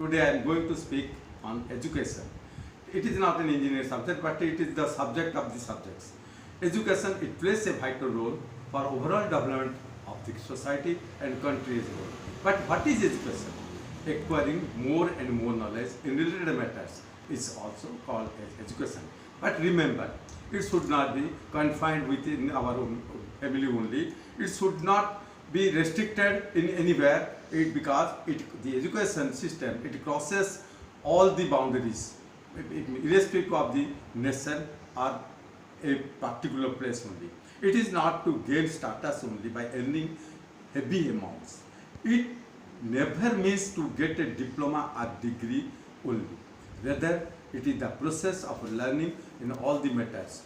Today I am going to speak on education. It is not an engineering subject, but it is the subject of the subjects. Education, it plays a vital role for overall development of the society and country as a whole. But what is education? Acquiring more and more knowledge in related matters is also called as education. But remember, it should not be confined within our own family only. It should not be restricted in anywhere because the education system, it crosses all the boundaries irrespective of the nation or a particular place only. It is not to gain status only by earning heavy amounts. It never means to get a diploma or degree only. Rather, it is the process of learning in all the matters,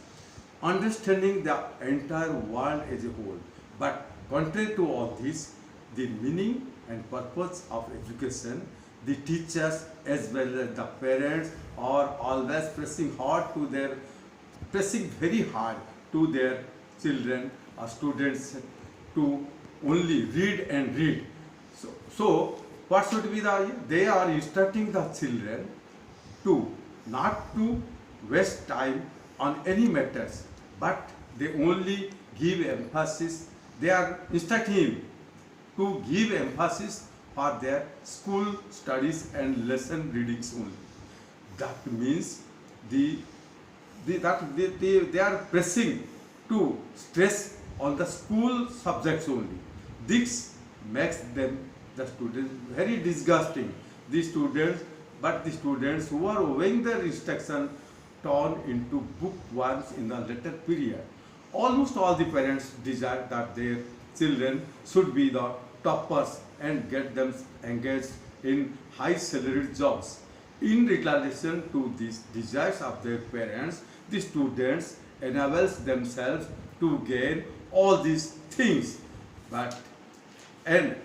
understanding the entire world as a whole. But contrary to all this, the meaning and purpose of education, the teachers as well as the parents are always pressing very hard to their children or students to only read and read. So what should be they are instructing the children to not to waste time on any matters, but they only give emphasis, they are instructing him to give emphasis for their school studies and lesson readings only. That means they are pressing to stress on the school subjects only. This makes them, the students, very disgusting. The students who are obeying their instruction turn into bookworms in the later period. Almost all the parents desire that their children should be the toppers and get them engaged in high salaried jobs. In retaliation to these desires of their parents, the students enables themselves to gain all these things. And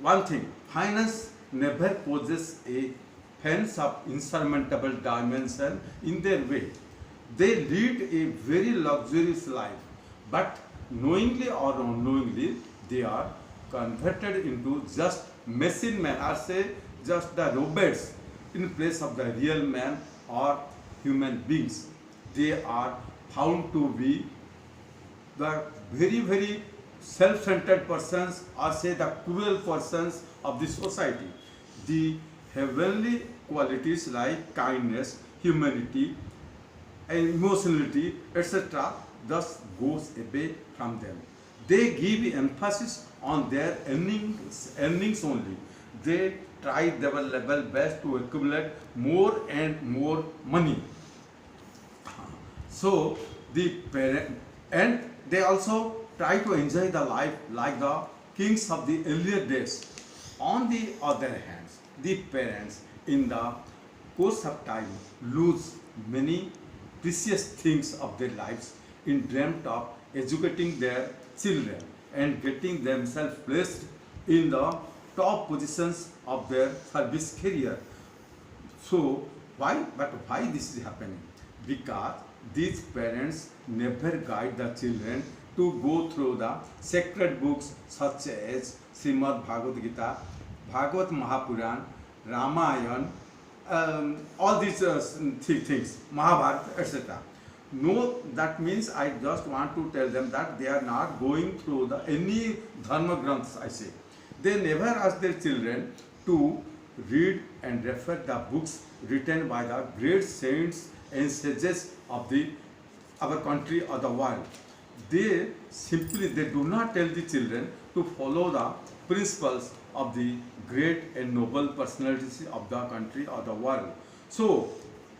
one thing, finance never poses a fence of insurmountable dimension in their way. They lead a very luxurious life, but knowingly or unknowingly, they are converted into just machine man, or say just the robots in place of the real man or human beings. They are found to be the very self-centered persons, or say the cruel persons of the society. The heavenly qualities like kindness, humanity, and emotionality, etc., thus goes away from them. They give emphasis on their earnings only. They try their level best to accumulate more and more money. So and they also try to enjoy the life like the kings of the earlier days. On the other hand, the parents in the course of time lose many precious things of their lives in dreamt of educating their children and getting themselves placed in the top positions of their service career. So why this is happening? Because these parents never guide the children to go through the sacred books such as Srimad Bhagavad Gita, Bhagavad Mahapuran, Ramayana, all these things, Mahabharata, etc. No, that means I just want to tell them that they are not going through any dharma granths, I say. They never ask their children to read and refer the books written by the great saints and sages of our country or the world. They do not tell the children to follow the principles of the great and noble personalities of the country or the world. So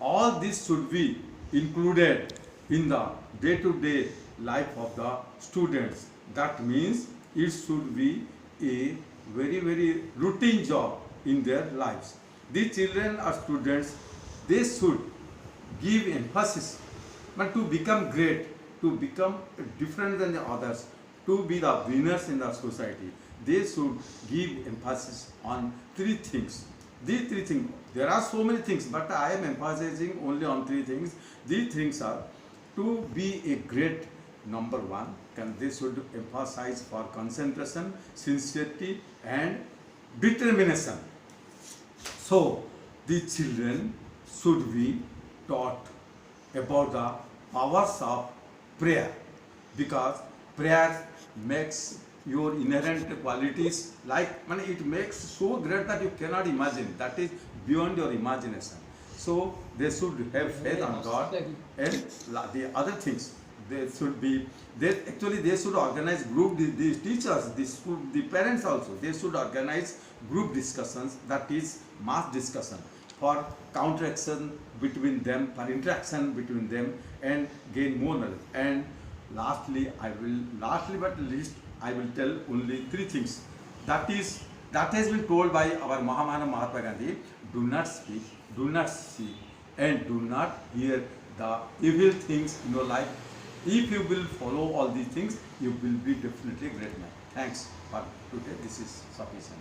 all this should be included in the day-to-day life of the students. That means it should be a very routine job in their lives. The children or students, they should give emphasis, but to become great, to become different than the others, to be the winners in the society, they should give emphasis on three things. These three things, there are so many things, but I am emphasizing only on three things. These things are to be a great, number one, they should emphasize for concentration, sincerity, and determination. So the children should be taught about the powers of prayer, because prayer makes your inherent qualities like, I mean, it makes so great that you cannot imagine, that is beyond your imagination. So they should have faith on God, and the other things, they should be, they should organize group, the teachers, the parents also, they should organize group discussions, that is mass discussion, for counteraction between them, for interaction between them, and gain more knowledge. And lastly but least, I will tell only three things. That has been told by our Mahamana Mahatma Gandhi: do not speak, do not see, and do not hear the evil things in your life. If you will follow all these things, you will be definitely a great man. Thanks for today. This is sufficient.